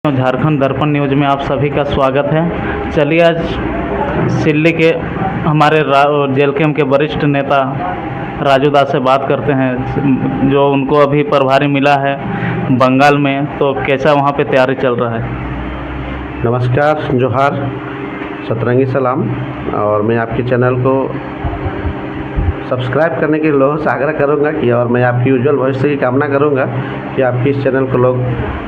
झारखंड दर्पण न्यूज में आप सभी का स्वागत है। चलिए आज सिल्ली के हमारे जेलकेम के वरिष्ठ नेता राजू दास से बात करते हैं, जो उनको अभी प्रभारी मिला है बंगाल में, तो कैसा वहाँ पे तैयारी चल रहा है। नमस्कार, जोहार, सतरंगी सलाम। और मैं आपके चैनल को सब्सक्राइब करने के लोगों से आग्रह करूंगा कि और मैं आपकी उज्जवल भविष्य की कामना करूंगा कि आपकी इस चैनल को लोग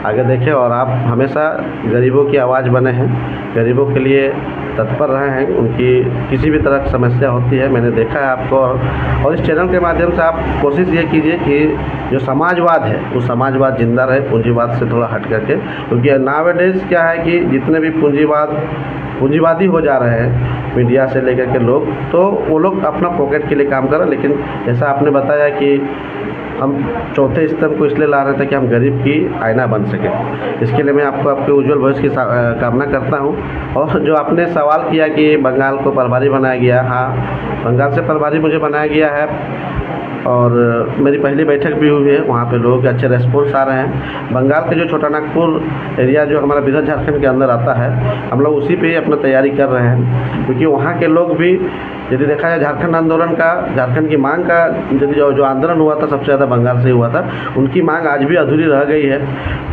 आगे देखें और आप हमेशा गरीबों की आवाज़ बने हैं, गरीबों के लिए तत्पर रहे हैं। उनकी किसी भी तरह की समस्या होती है, मैंने देखा है आपको। और इस चैनल के माध्यम से आप कोशिश ये कीजिए कि जो समाजवाद है वो समाजवाद जिंदा रहे, पूंजीवाद से थोड़ा हट करके। क्योंकि नावेडेज क्या है कि जितने भी पूंजीवादी हो जा रहे हैं मीडिया से लेकर के लोग, तो वो लोग अपना पॉकेट के लिए काम कर रहे हैं। लेकिन जैसा आपने बताया कि हम चौथे स्तंभ को इसलिए ला रहे थे कि हम गरीब की आईना बन सकें। इसके लिए मैं आपको आपके उज्जवल भविष्य की कामना करता हूं। और जो आपने सवाल किया कि बंगाल को प्रभारी बनाया गया, हाँ, बंगाल से प्रभारी मुझे बनाया गया है और मेरी पहली बैठक भी हुई है। वहाँ पे लोगों के अच्छे रेस्पॉन्स आ रहे हैं। बंगाल के जो छोटा नागपुर एरिया जो हमारा बृहद झारखंड के अंदर आता है, हम लोग उसी पे ही अपना तैयारी कर रहे हैं। क्योंकि वहाँ के लोग भी, यदि देखा जाए झारखंड आंदोलन का, झारखंड की मांग का, यदि जो आंदोलन हुआ था सबसे ज़्यादा बंगाल से हुआ था, उनकी मांग आज भी अधूरी रह गई है।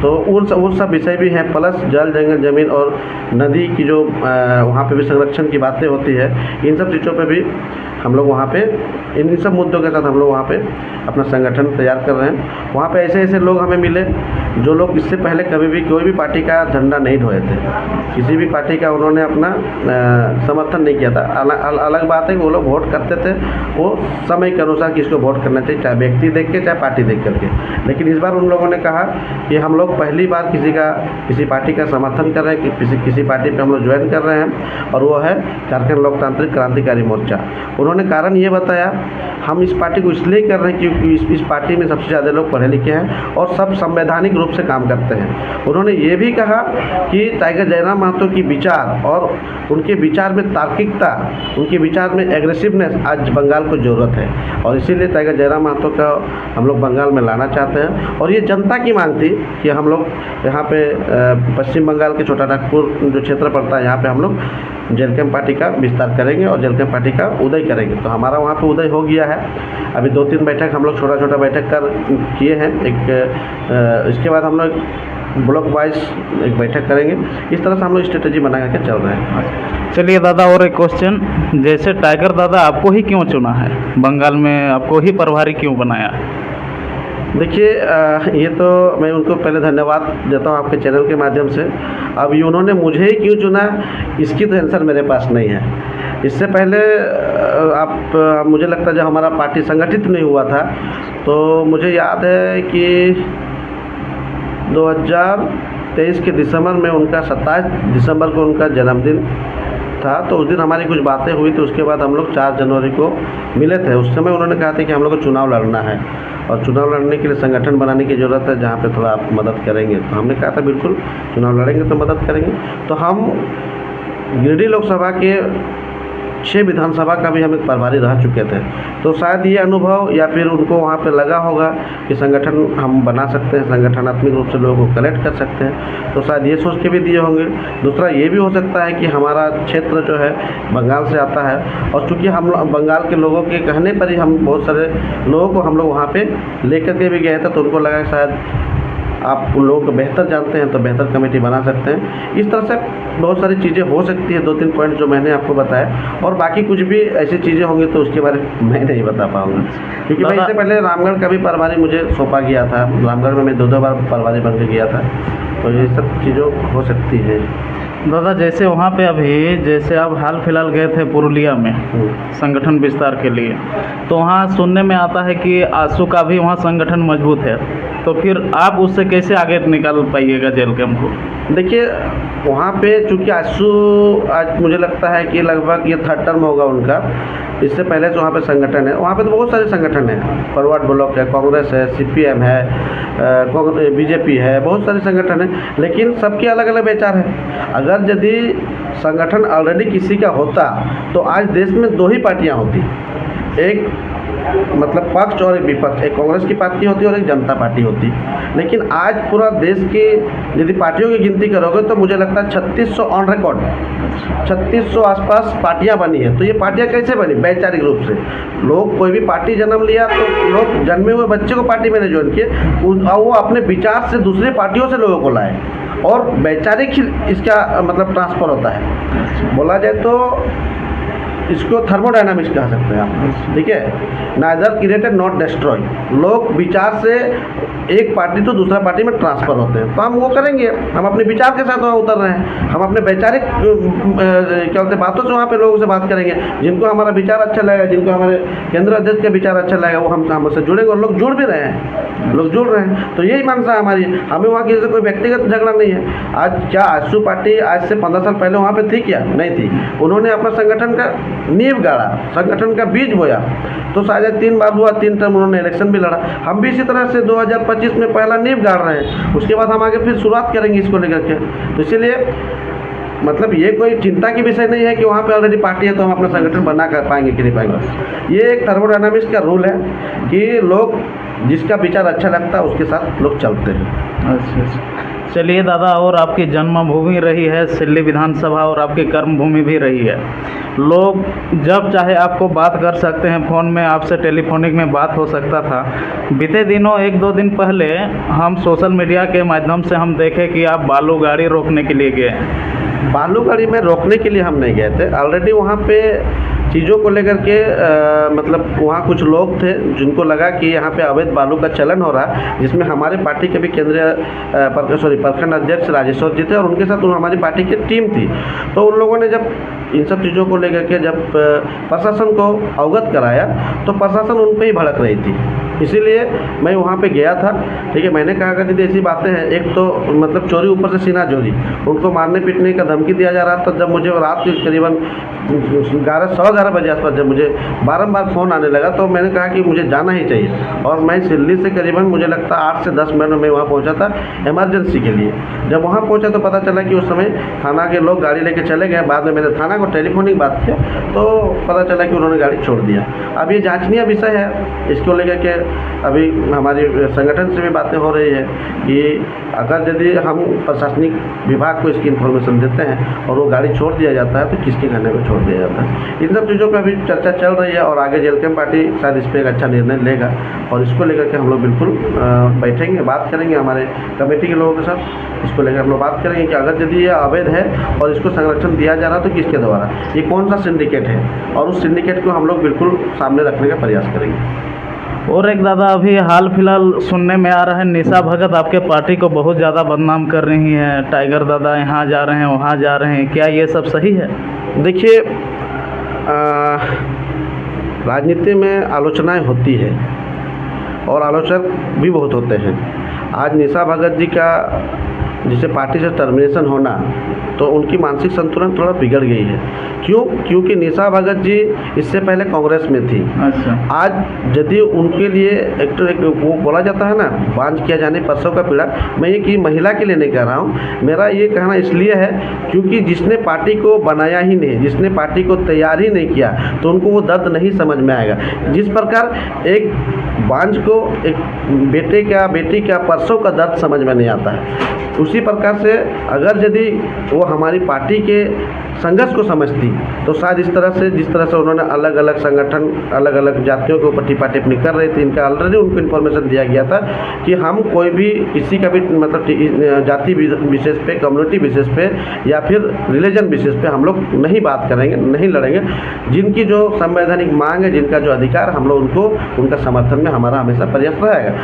तो उन सब विषय भी हैं। प्लस जल, जंगल, ज़मीन और नदी की जो वहाँ पे भी संरक्षण की बातें होती है, इन सब चीज़ों पे भी हम लोग वहाँ पे इन सब मुद्दों के साथ हम लोग वहाँ पे अपना संगठन तैयार कर रहे हैं। वहाँ पे ऐसे ऐसे लोग हमें मिले जो लोग इससे पहले कभी भी कोई भी पार्टी का झंडा नहीं ढोए थे, किसी भी पार्टी का उन्होंने अपना समर्थन नहीं किया था। अलग बात है कि वो लोग वोट करते थे, वो समय के अनुसार किसको वोट करना चाहिए, चाहे व्यक्ति देख के चाहे पार्टी देख करके। लेकिन इस बार उन लोगों ने कहा कि हम लोग पहली बार किसी पार्टी का समर्थन कर रहे हैं, कि किसी पार्टी पर हम लोग ज्वाइन कर रहे हैं, और वो है झारखंड लोकतांत्रिक क्रांतिकारी मोर्चा। उन्होंने कारण ये बताया, हम इस पार्टी को इसलिए कर रहे हैं क्योंकि इस पार्टी में सबसे ज़्यादा लोग पढ़े लिखे हैं और सब संवैधानिक रूप से काम करते हैं। उन्होंने ये भी कहा कि टाइगर जयराम महतो की विचार और उनके विचार में तार्किकता, उनके विचार में एग्रेसिवनेस आज बंगाल को ज़रूरत है, और इसीलिए टाइगर जयराम महतो का हम लोग बंगाल में लाना चाहते हैं। और ये जनता की मांग थी कि हम लोग यहाँ पे पश्चिम बंगाल के छोटा नागपुर जो क्षेत्र पड़ता है, यहाँ पे हम लोग जेलकेम पार्टी का विस्तार करेंगे और जेलकेम पार्टी का उदय करेंगे। तो हमारा वहाँ पे उदय हो गया है। अभी 2-3 बैठक हम लोग छोटा बैठक किए हैं। इसके बाद हम लोग ब्लॉक वाइज एक बैठक करेंगे। इस तरह से हम लोग स्ट्रेटेजी बना करके चल रहे हैं। चलिए दादा, और एक क्वेश्चन, जैसे टाइगर दादा आपको ही क्यों चुना है बंगाल में, आपको ही प्रभारी क्यों बनाया है। देखिए, ये तो मैं उनको पहले धन्यवाद देता हूँ आपके चैनल के माध्यम से। अब ये उन्होंने मुझे ही क्यों चुना, इसकी तो आंसर मेरे पास नहीं है। इससे पहले मुझे लगता है जब हमारा पार्टी संगठित नहीं हुआ था, तो मुझे याद है कि 2023 के दिसंबर में उनका 27 दिसंबर को उनका जन्मदिन था। तो उस दिन हमारी कुछ बातें हुई थी। उसके बाद हम लोग 4 जनवरी को मिले थे। उस समय उन्होंने कहा था कि हम लोग को चुनाव लड़ना है और चुनाव लड़ने के लिए संगठन बनाने की ज़रूरत है, जहाँ पे थोड़ा आप मदद करेंगे। तो हमने कहा था बिल्कुल, चुनाव लड़ेंगे तो मदद करेंगे। तो हम गिरिडीह लोकसभा के 6 विधानसभा का भी हम एक प्रभारी रह चुके थे। तो शायद ये अनुभव या फिर उनको वहाँ पे लगा होगा कि संगठन हम बना सकते हैं, संगठनात्मक रूप से लोगों को कलेक्ट कर सकते हैं, तो शायद ये सोच के भी दिए होंगे। दूसरा ये भी हो सकता है कि हमारा क्षेत्र जो है बंगाल से आता है, और चूँकि हम बंगाल के लोगों के कहने पर ही हम बहुत सारे लोगों को हम लोग वहाँ पर लेकर के भी गए थे। तो उनको लगा शायद आप उन लोगों को बेहतर जानते हैं तो बेहतर कमेटी बना सकते हैं। इस तरह से बहुत सारी चीज़ें हो सकती है। 2-3 पॉइंट जो मैंने आपको बताया, और बाकी कुछ भी ऐसी चीज़ें होंगी तो उसके बारे में मैं नहीं बता पाऊँगा। क्योंकि मैं इससे पहले रामगढ़ का भी प्रभारी मुझे सौंपा गया था। रामगढ़ में मैं 2 बार प्रभारी बन के गया था। तो ये सब चीज़ों हो सकती है। दादा, जैसे वहाँ पे अभी, जैसे आप हाल फिलहाल गए थे पुरुलिया में संगठन विस्तार के लिए, तो वहाँ सुनने में आता है कि आसू का भी वहाँ संगठन मजबूत है, तो फिर आप उससे कैसे आगे निकाल पाइएगा जेलकेम को। देखिए, वहाँ पे चूँकि आसू आज मुझे लगता है कि लगभग ये 3rd टर्म होगा उनका। इससे पहले जो वहाँ पे संगठन है, वहाँ पे तो बहुत सारे संगठन हैं। फॉरवर्ड ब्लॉक है, कांग्रेस है, CPM है, BJP है, बहुत सारे संगठन हैं। लेकिन सबके अलग अलग विचार हैं। अगर यदि संगठन ऑलरेडी किसी का होता तो आज देश में 2 ही पार्टियाँ होती, एक मतलब पक्ष और एक विपक्ष, एक कांग्रेस की पार्टी होती है और एक जनता पार्टी होती है। लेकिन आज पूरा देश की यदि पार्टियों की गिनती करोगे तो मुझे लगता है 3600 ऑन रिकॉर्ड, 3600 आसपास पार्टियां बनी है। तो ये पार्टियां कैसे बनी? वैचारिक रूप से लोग, कोई भी पार्टी जन्म लिया तो लोग जन्मे हुए बच्चे को पार्टी में नहीं ज्वाइन किए, और वो अपने विचार से दूसरे पार्टियों से लोगों को लाए, और वैचारिक ही इसका मतलब ट्रांसफ़र होता है। बोला जाए तो इसको थर्मोडायनामिक्स कह सकते हैं आप, ठीक है। नाइदर क्रिएटेड नॉट डिस्ट्रॉय, लोग विचार से एक पार्टी तो दूसरा पार्टी में ट्रांसफ़र होते हैं। तो हम वो करेंगे, हम अपने विचार के साथ वहाँ उतर रहे हैं, हम अपने वैचारिक क्या बोलते बातों से वहाँ पे लोगों से बात करेंगे। जिनको हमारा विचार अच्छा लगेगा, जिनको हमारे केंद्रीय अध्यक्ष के विचार अच्छा लगेगा, वो हमसे जुड़ेंगे, और लोग जुड़ भी रहे हैं, लोग जुड़ रहे हैं। तो यही मानसा है हमारी, हमें वहाँ किसी से कोई व्यक्तिगत झगड़ा नहीं है। आज क्या आजसू पार्टी आज से 15 साल पहले वहाँ पे थी क्या? नहीं थी। उन्होंने अपना संगठन का नींव गाड़ा, संगठन का बीज बोया, तो शायद 3 बार हुआ, 3 टर्म उन्होंने इलेक्शन भी लड़ा। हम भी इसी तरह से 2025 में पहला नींव गाड़ रहे हैं, उसके बाद हम आगे फिर शुरुआत करेंगे इसको लेकर के। तो इसीलिए मतलब ये कोई चिंता की विषय नहीं है कि वहाँ पे ऑलरेडी पार्टी है तो हम अपना संगठन बना कर पाएंगे कि नहीं पाएंगे। ये एक थर्मोडायनामिक्स का रूल है कि लोग जिसका विचार अच्छा लगता है उसके साथ लोग चलते हैं। अच्छा। चलिए दादा, और आपकी जन्मभूमि रही है सिल्ली विधानसभा, और आपकी कर्मभूमि भी रही है। लोग जब चाहे आपको बात कर सकते हैं, फ़ोन में आपसे टेलीफोनिक में बात हो सकता था। बीते दिनों 1-2 दिन पहले हम सोशल मीडिया के माध्यम से हम देखे कि आप बालू गाड़ी रोकने के लिए गए। बालू गाड़ी में रोकने के लिए हम नहीं गए थे, ऑलरेडी वहाँ पे चीज़ों को लेकर के मतलब वहाँ कुछ लोग थे जिनको लगा कि यहाँ पे अवैध बालू का चलन हो रहा है, जिसमें हमारे पार्टी के भी केंद्रीय प्रखंड अध्यक्ष राजेश्वर जी थे, और उनके साथ हमारी पार्टी की टीम थी। तो उन लोगों ने जब इन सब चीज़ों को लेकर के जब प्रशासन को अवगत कराया तो प्रशासन उन पर ही भड़क रही थी, इसीलिए मैं वहाँ पे गया था। ठीक है, मैंने कहा कि दीदी ऐसी बातें हैं, एक तो मतलब चोरी ऊपर से सीना चोरी, उनको मारने पीटने का धमकी दिया जा रहा था। जब मुझे रात के करीबन 11-11:15 बजे आसपास जब मुझे बारंबार फ़ोन आने लगा तो मैंने कहा कि मुझे जाना ही चाहिए, और मैं सिल्ली से करीबन मुझे लगता 8 से 10 मिनट में वहाँ पहुँचा था इमरजेंसी के लिए। जब वहाँ पहुँचा तो पता चला कि उस समय थाना के लोग गाड़ी लेके चले गए। बाद में मैंने थाना को टेलीफोनिक बात किया तो पता चला कि उन्होंने गाड़ी छोड़ दिया। अब ये जांचनीय विषय है, इसको लेकर के अभी हमारी संगठन से भी बातें हो रही है कि अगर यदि हम प्रशासनिक विभाग को इसकी इन्फॉर्मेशन देते हैं और वो गाड़ी छोड़ दिया जाता है तो किसके कहने पर छोड़ दिया जाता है। इन सब चीज़ों पर अभी चर्चा चल रही है, और आगे जेलकेम पार्टी शायद इस पर एक अच्छा निर्णय लेगा, और इसको लेकर के हम लोग बिल्कुल बैठेंगे, बात करेंगे हमारे कमेटी के लोगों के साथ। इसको लेकर हम लोग बात करेंगे कि अगर यदि ये अवैध है और इसको संरक्षण दिया जा रहा है तो किसके द्वारा, ये कौन सा सिंडिकेट है, और उस सिंडिकेट को हम लोग बिल्कुल सामने रखने का प्रयास करेंगे। और एक दादा, अभी हाल फिलहाल सुनने में आ रहा है निशा भगत आपके पार्टी को बहुत ज़्यादा बदनाम कर रही हैं, टाइगर दादा यहाँ जा रहे हैं वहाँ जा रहे हैं, क्या ये सब सही है? देखिए, राजनीति में आलोचनाएं होती है और आलोचक भी बहुत होते हैं। आज निशा भगत जी का जिसे पार्टी से टर्मिनेशन होना, तो उनकी मानसिक संतुलन थोड़ा बिगड़ गई है। क्यों? क्योंकि निशा भगत जी इससे पहले कांग्रेस में थी। अच्छा। आज यदि उनके लिए एक वो बोला जाता है ना, बांझ किया जाने परसों का पीड़ा, मैं ये कि महिला के लिए नहीं कह रहा हूँ, मेरा ये कहना इसलिए है क्योंकि जिसने पार्टी को बनाया ही नहीं, जिसने पार्टी को तैयार ही नहीं किया, तो उनको वो दर्द नहीं समझ में आएगा। जिस प्रकार एक बांझ को एक बेटे का बेटी का परसों का दर्द समझ में नहीं आता है, उसी प्रकार से अगर यदि वो हमारी पार्टी के संघर्ष को समझती तो शायद इस तरह से, जिस तरह से उन्होंने अलग अलग संगठन अलग अलग जातियों के ऊपर टिप्पणी टिप्पणी कर रही थी, इनका ऑलरेडी उनको इन्फॉर्मेशन दिया गया था कि हम कोई भी किसी का भी मतलब जाति विशेष पे, कम्युनिटी विशेष पे या फिर रिलीजन विशेष पे हम लोग नहीं बात करेंगे, नहीं लड़ेंगे। जिनकी जो संवैधानिक मांग है, जिनका जो अधिकार, हम लोग उनको उनका समर्थन में हमारा हमेशा प्रयास रहेगा।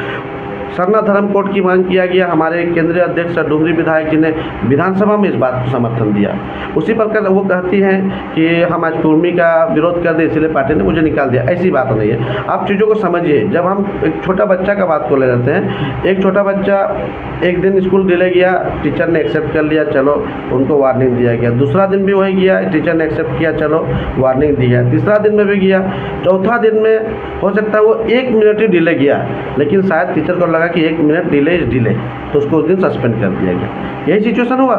सरना धर्म कोड की मांग किया गया, हमारे केंद्रीय अध्यक्ष डुमरी विधायक जी ने विधानसभा में इस बात को समर्थन दिया। उसी प्रकार वो कहती हैं कि हम आज कुर्मी का विरोध कर दे इसलिए पार्टी ने मुझे निकाल दिया, ऐसी बात नहीं है। आप चीज़ों को समझिए। जब हम एक छोटा बच्चा का बात को ले लेते हैं, एक छोटा बच्चा एक दिन स्कूल डिले गया, टीचर ने एक्सेप्ट कर लिया, चलो उनको वार्निंग दिया गया। दूसरा दिन भी वही गया, टीचर ने एक्सेप्ट किया, चलो वार्निंग दी गया। तीसरा दिन में भी गया, चौथा दिन में हो सकता है वो 1 मिनट ही डिले गया, लेकिन शायद टीचर को लगा कि 1 मिनट डिले इज डिले, तो उसको उस दिन सस्पेंड कर दिया गया। यही सिचुएशन हुआ।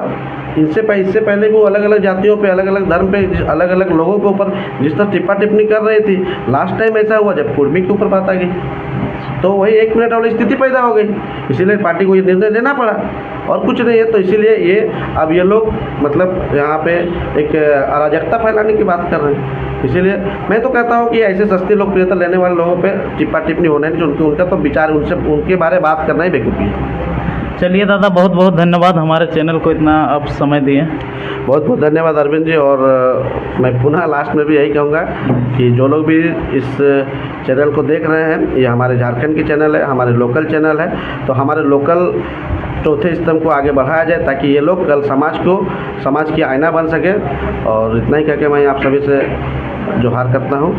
इससे पहले भी वो अलग अलग जातियों पे, अलग अलग धर्म पे, अलग अलग लोगों के ऊपर जिस तरह टिप्पा टिप्पणी कर रही थी, लास्ट टाइम ऐसा हुआ जब कुर्मी के ऊपर बात आ गई तो वही 1 मिनट वाली स्थिति पैदा हो गई। इसीलिए पार्टी को ये निर्णय लेना पड़ा और कुछ नहीं है। तो इसीलिए ये अब ये लोग मतलब यहाँ पे एक अराजकता फैलाने की बात कर रहे हैं। इसीलिए मैं तो कहता हूँ कि ऐसे सस्ती लोकप्रियता लेने वाले लोगों पे टिप्पा टिप्पणी होने नहीं, उनका तो विचार, उनके बारे में बात करना ही बेवकूफ़ी है। चलिए दादा, बहुत बहुत धन्यवाद हमारे चैनल को इतना आप समय दिए। बहुत बहुत धन्यवाद अरविंद जी। और मैं पुनः लास्ट में भी यही कहूँगा कि जो लोग भी इस चैनल को देख रहे हैं, ये हमारे झारखंड की चैनल है, हमारे लोकल चैनल है, तो हमारे लोकल चौथे स्तंभ को आगे बढ़ाया जाए ताकि ये लोग कल समाज की आईना बन सके। और इतना ही कहकर मैं आप सभी से जोहार करता हूँ।